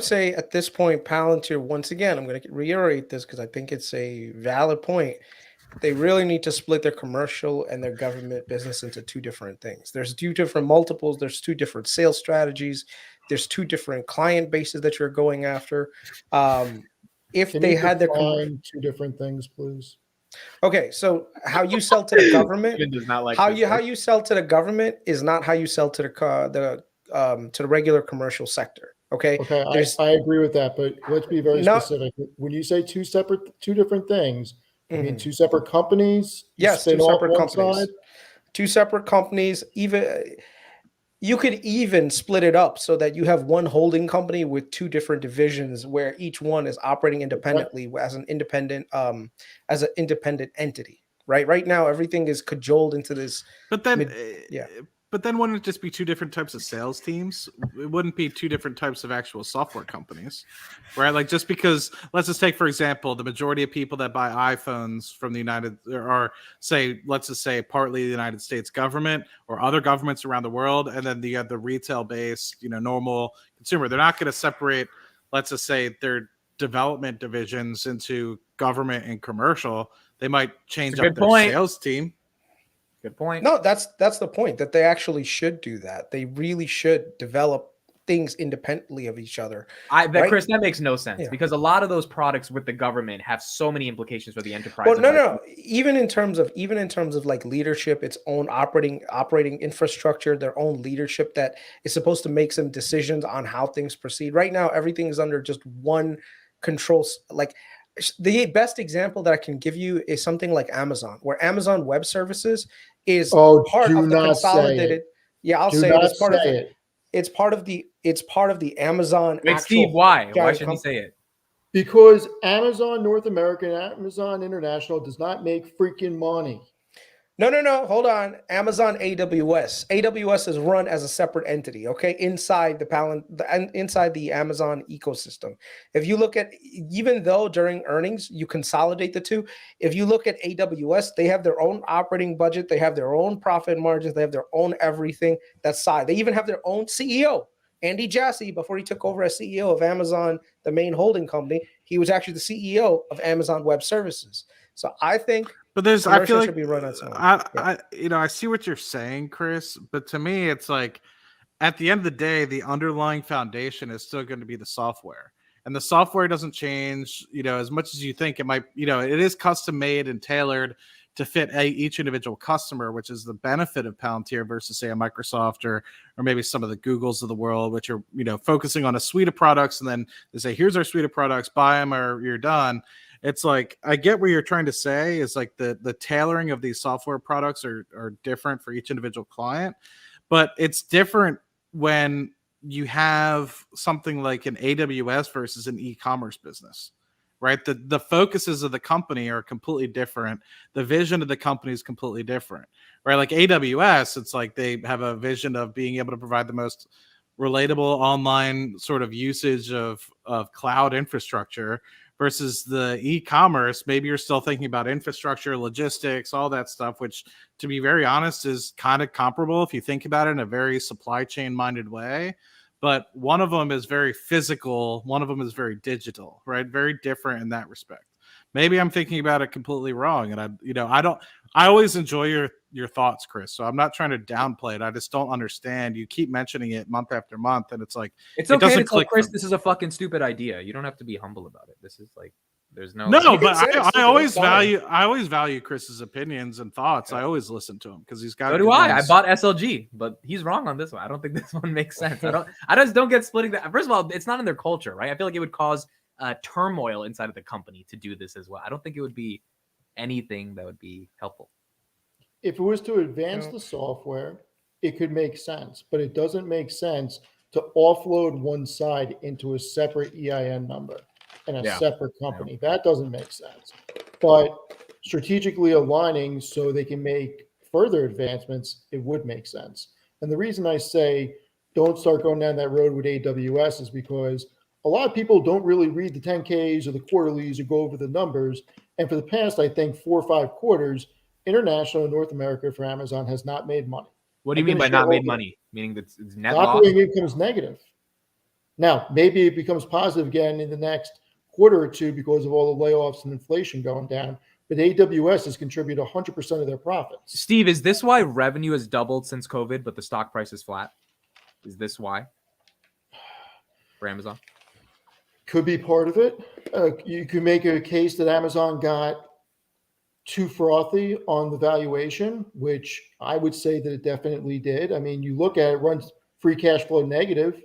say at this point, Palantir, once again, I'm going to reiterate this because I think it's a valid point. They really need to split their commercial and their government business into two different things. There's two different multiples, there's two different sales strategies, there's two different client bases that you're going after. If Can they you had their commercial, define two different things, please? okay, so how you sell to the government, Kevin does not like how this, you right? sell to the government is not how you sell to the regular commercial sector. Okay, Okay, there's I agree with that, but let's be very no. specific. When you say two different things, you mean Mhm. two separate companies? You Yes, spin two off separate one side? companies. Two separate companies. Even you could even split it up so that you have one holding company with two different divisions where each one is operating Okay. independently as an independent entity. Right now, everything is cajoled into this. But then, Yeah. but then wouldn't it just be two different types of sales teams? It wouldn't be two different types of actual software companies, right? Like just because, let's just take, for example, the majority of people that buy iPhones from the let's just say partly the United States government or other governments around the world. And then you have the retail based, normal consumer. They're not going to separate, let's just say their development divisions into government and commercial. They might change up their sales team. Good point. No, that's the point, that they actually should do that. They really should develop things independently of each other. Chris, that makes no sense because a lot of those products with the government have so many implications for the enterprise. Well, no. Even in terms of like leadership, its own operating infrastructure, their own leadership that is supposed to make some decisions on how things proceed. Right now, everything is under just one control. Like the best example that I can give you is something like Amazon, where Amazon Web Services is part of the consolidated. Yeah, I'll say it. It's part of it. It's part of the Amazon. Wait, Steve, why? Why should he say it? Because Amazon North America and Amazon International does not make freaking money. No. Hold on. Amazon AWS. AWS is run as a separate entity, okay? Inside the Amazon ecosystem. If you look at, even though during earnings you consolidate the two, if you look at AWS, they have their own operating budget, they have their own profit margins, they have their own everything. That's side. They even have their own CEO. Andy Jassy, before he took over as CEO of Amazon, the main holding company, he was actually the CEO of Amazon Web Services. So I think, but I feel like I see what you're saying, Chris. But to me, it's like at the end of the day, the underlying foundation is still going to be the software, and the software doesn't change. As much as you think it might. It is custom made and tailored to fit each individual customer, which is the benefit of Palantir versus say a Microsoft or maybe some of the Googles of the world, which are focusing on a suite of products, and then they say, here's our suite of products, buy them or you're done. It's like, I get what you're trying to say is like the tailoring of these software products are different for each individual client, but it's different when you have something like an AWS versus an e-commerce business, right? The focuses of the company are completely different. The vision of the company is completely different, right? Like AWS, it's like they have a vision of being able to provide the most relatable online sort of usage of cloud infrastructure versus the e-commerce. Maybe you're still thinking about infrastructure, logistics, all that stuff, which to be very honest is kind of comparable if you think about it in a very supply chain minded way. But one of them is very physical. One of them is very digital, right? Very different in that respect. Maybe I'm thinking about it completely wrong. And I always enjoy your thoughts, Chris. So I'm not trying to downplay it. I just don't understand. You keep mentioning it month after month, and it's like, it's okay to tell Chris this is a fucking stupid idea. You don't have to be humble about it. This is like, there's no. But I always value Chris's opinions and thoughts. I always listen to him because he's got. So do I. I bought SLG, but he's wrong on this one. I don't think this one makes sense. I just don't get splitting that. First of all, it's not in their culture, right? I feel like it would cause turmoil inside of the company to do this as well. I don't think it would be anything that would be helpful. If it was to advance the software, it could make sense, but it doesn't make sense to offload one side into a separate EIN number and a separate company. That doesn't make sense. But strategically aligning so they can make further advancements, it would make sense. And the reason I say don't start going down that road with AWS is because a lot of people don't really read the 10Ks or the quarterlies or go over the numbers. And for the past, I think 4 or 5 quarters, international and North America for Amazon has not made money. What do you mean by not made money? Meaning that it's net loss? Operating income is negative. Now, maybe it becomes positive again in the next quarter or two because of all the layoffs and inflation going down. But AWS has contributed 100% of their profits. Steve, is this why revenue has doubled since COVID, but the stock price is flat? Is this why for Amazon? Could be part of it. You could make a case that Amazon got too frothy on the valuation, which I would say that it definitely did. I mean, you look at it, runs free cash flow negative,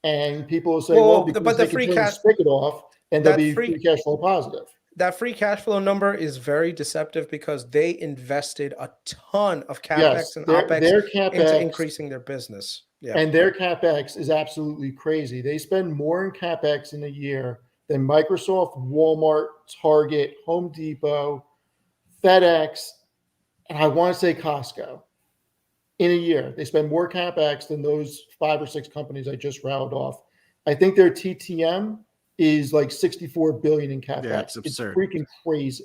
and people will say, well, because but they the can free turn the cash spigot off and they'll that be free free cash flow positive. that free cash flow number is very deceptive because they invested a ton of capex Yes, and their opex into capex increasing their business. Yeah. and their capex is absolutely crazy. They spend more in capex in a year than Microsoft, Walmart, Target, Home Depot, FedEx, and I want to say Costco. In a year, they spend more capex than those 5 or 6 companies I just rattled off. I think their TTM is like 64 billion in capex. Yeah, it's absurd. freaking crazy.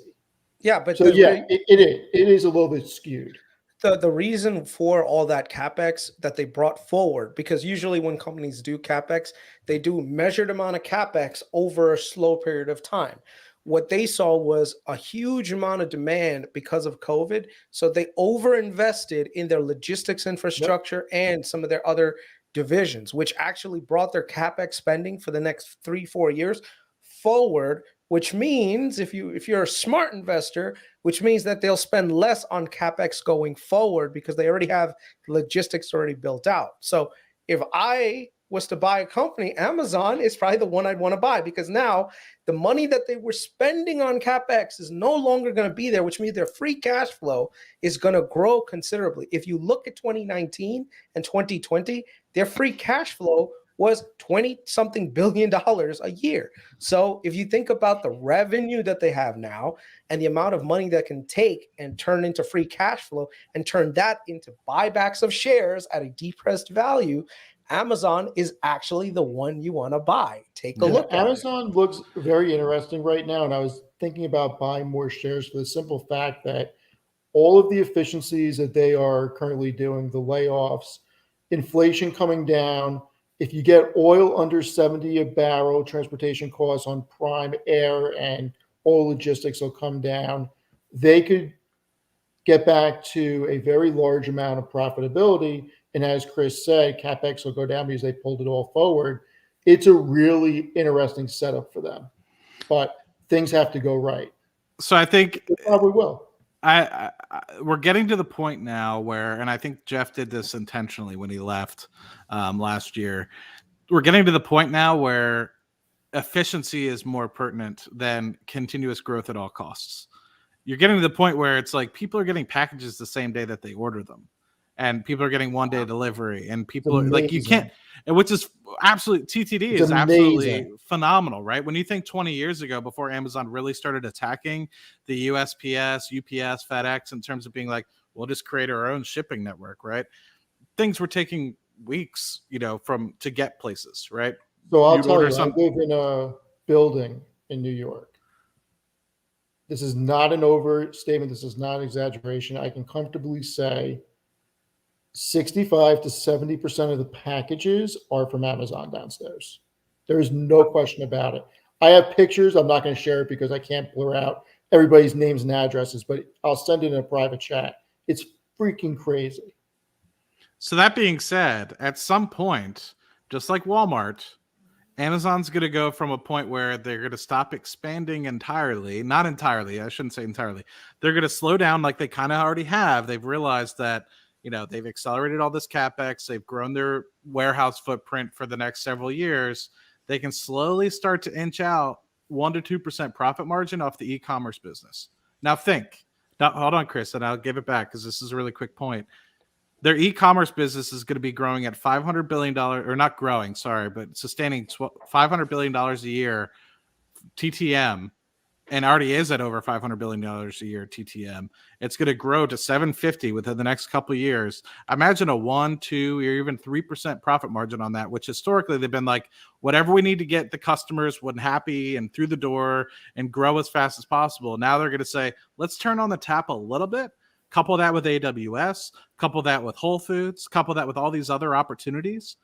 Yeah, but So it is a little bit skewed. The reason for all that capex that they brought forward, because usually when companies do capex, they do measured amount of capex over a slow period of time. What they saw was a huge amount of demand because of COVID, so they overinvested in their logistics infrastructure and some of their other divisions, which actually brought their capex spending for the next 3-4 years forward. Which means if you're a smart investor, which means that they'll spend less on capex going forward because they already have logistics already built out. So if I was to buy a company, Amazon is probably the one I'd want to buy because now the money that they were spending on capex is no longer going to be there, which means their free cash flow is going to grow considerably. If you look at 2019 and 2020, their free cash flow was 20 something billion dollars a year. So if you think about the revenue that they have now and the amount of money that can take and turn into free cash flow and turn that into buybacks of shares at a depressed value, Amazon is actually the one you want to buy. Take a look at Amazon looks very interesting right now. And I was thinking about buying more shares for the simple fact that all of the efficiencies that they are currently doing, the layoffs, inflation coming down, if you get oil under 70 a barrel, transportation costs on prime air and oil logistics will come down. They could get back to a very large amount of profitability. And as Chris said, CapEx will go down because they pulled it all forward. It's a really interesting setup for them, but things have to go right. So I think They probably will. We're getting to the point now where, and I think Jeff did this intentionally when he left last year. We're getting to the point now where efficiency is more pertinent than continuous growth at all costs. You're getting to the point where it's like people are getting packages the same day that they order them, and people are getting one day delivery, and people are like, you can't, and which is absolutely TTD is absolutely phenomenal, right? When you think 20 years ago, before Amazon really started attacking the USPS, UPS, FedEx in terms of being like, we'll just create our own shipping network, right? Things were taking weeks, to get places, right? So I'll tell you, I live in a building in New York. This is not an overstatement. This is not an exaggeration. I can comfortably say 65 to 70% of the packages are from Amazon downstairs. There is no question about it. I have pictures. I'm not going to share it because I can't blur out everybody's names and addresses, but I'll send it in a private chat. It's freaking crazy. So that being said, at some point, just like Walmart, Amazon's going to go from a point where they're going to stop expanding entirely. Not entirely. I shouldn't say entirely. They're going to slow down like they kind of already have. They've realized that, they've accelerated all this CapEx. They've grown their warehouse footprint for the next several years. They can slowly start to inch out 1% to 2% profit margin off the e-commerce business. Now hold on, Chris, and I'll give it back because this is a really quick point. Their e-commerce business is going to be growing at $500 billion, or not growing, sorry, but sustaining $500 billion a year TTM, and already is at over $500 billion a year TTM. It's going to grow to 750 within the next couple of years. Imagine a 1, 2, or even 3% profit margin on that, which historically they've been like, whatever we need to get the customers when happy and through the door and grow as fast as possible. Now they're going to say, let's turn on the tap a little bit. Couple that with AWS, couple that with Whole Foods, couple that with all these other opportunities.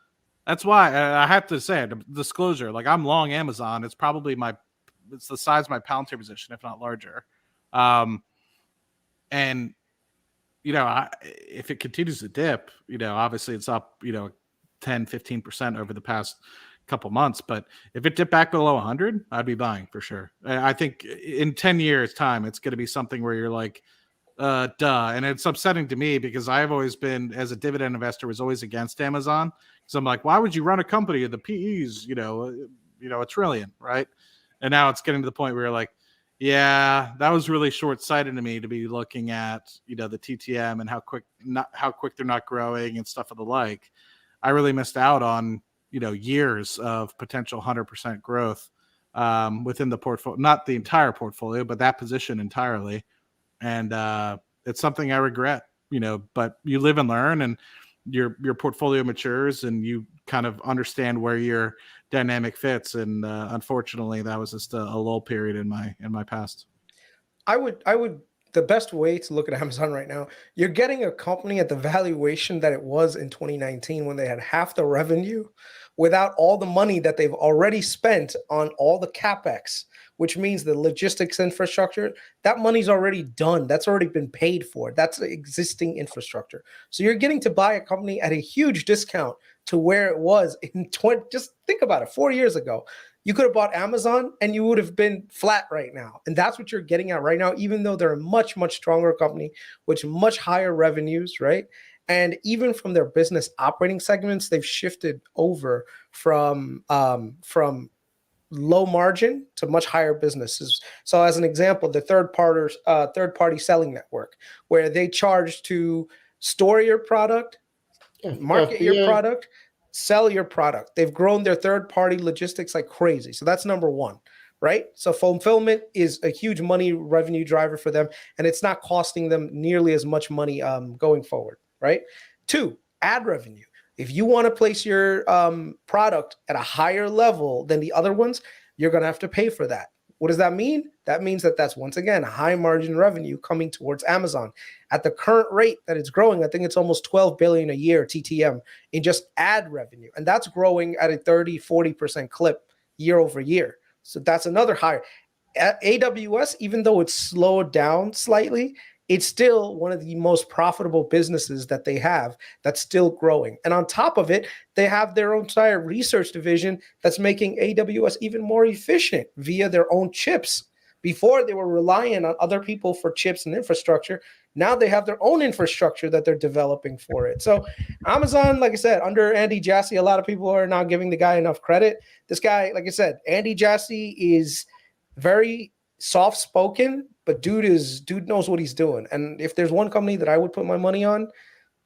That's why I have to say, disclosure, like I'm long Amazon. It's probably it's the size of my Palantir position, if not larger. And, if it continues to dip, obviously it's up, 10, 15% over the past couple months. But if it dipped back below 100, I'd be buying for sure. I think in 10 years time, it's going to be something where you're like, duh. And it's upsetting to me because I've always been, as a dividend investor, was always against Amazon. So I'm like, why would you run a company of the PEs, $1 trillion, right? And now it's getting to the point where you're like, yeah, that was really short-sighted to me to be looking at, the TTM and how quick they're not growing and stuff of the like. I really missed out on, years of potential 100% growth within the portfolio, not the entire portfolio, but that position entirely. And it's something I regret, but you live and learn, and your portfolio matures and you kind of understand where your dynamic fits. And unfortunately, that was just a lull period in my past. I would the best way to look at Amazon right now, you're getting a company at the valuation that it was in 2019 when they had half the revenue without all the money that they've already spent on all the Capex, which means the logistics infrastructure. That money's already done. That's already been paid for. That's existing infrastructure. So you're getting to buy a company at a huge discount to where it was in just think about it, 4 years ago. You could have bought Amazon and you would have been flat right now. And that's what you're getting at right now, even though they're a much, much stronger company with much higher revenues, right? And even from their business operating segments, they've shifted over from low margin to much higher businesses. So as an example, the third party selling network, where they charge to store your product, market your product, sell your product. They've grown their third-party logistics like crazy. So that's number one, right? So fulfillment is a huge money revenue driver for them, and it's not costing them nearly as much money going forward, right? 2, ad revenue. If you want to place your product at a higher level than the other ones, you're going to have to pay for that. What does that mean? That means that that's, once again, a high margin revenue coming towards Amazon. At the current rate that it's growing, I think it's almost 12 billion a year TTM in just ad revenue. And that's growing at a 30-40% clip year over year. So that's another higher. At AWS, even though it's slowed down slightly, it's still one of the most profitable businesses that they have that's still growing. And on top of it, they have their own entire research division that's making AWS even more efficient via their own chips. Before, they were relying on other people for chips and infrastructure. Now they have their own infrastructure that they're developing for it. So Amazon, like I said, under Andy Jassy, a lot of people are not giving the guy enough credit. This guy, like I said, Andy Jassy is very soft-spoken, but dude knows what he's doing. And if there's one company that I would put my money on,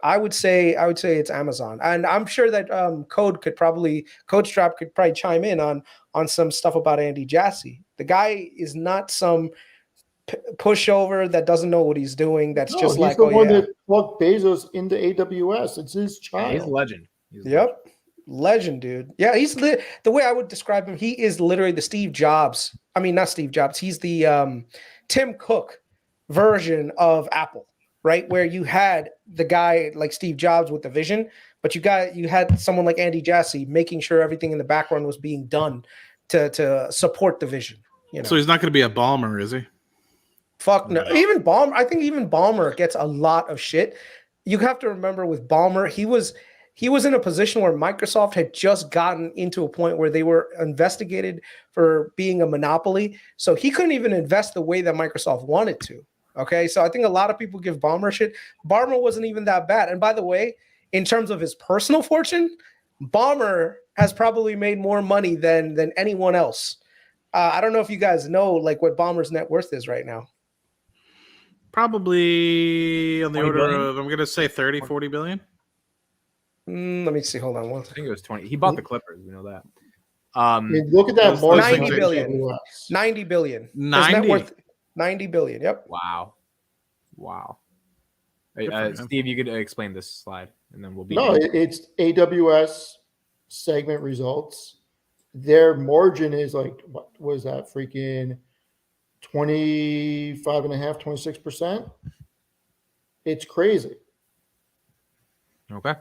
I would say it's Amazon. And I'm sure that Code Strap could probably chime in on some stuff about Andy Jassy. The guy is not some pushover that doesn't know what he's doing. That's just he's like, the one that plugged Bezos into AWS. It's his child. Yeah, he's a legend. Legend, dude. Yeah, he's the way I would describe him. He is literally the Steve Jobs. I mean, not Steve Jobs. He's the Tim Cook version of Apple, right? Where you had the guy like Steve Jobs with the vision, but you had someone like Andy Jassy making sure everything in the background was being done to support the vision. So he's not going to be a Ballmer, is he? Fuck no. Even Ballmer, I think even Ballmer gets a lot of shit. You have to remember with Ballmer, he was in a position where Microsoft had just gotten into a point where they were investigated for being a monopoly. So he couldn't even invest the way that Microsoft wanted to. Okay. So I think a lot of people give Ballmer shit. Ballmer wasn't even that bad. And by the way, in terms of his personal fortune, Ballmer has probably made more money than anyone else. I don't know if you guys know like what Ballmer's net worth is right now. Probably on the order of, I'm going to say 30, 40 billion. Let me see. Hold on. I think it was 20. He bought the Clippers. We know that. I mean, look at that. 90 billion. 90 billion. 90. Net worth 90 billion. Yep. Wow. Steve, you could explain this slide, and then we'll be. No, it's AWS segment results. Their margin is like, what was that? Freaking 25.5%, 26%. It's crazy. Okay.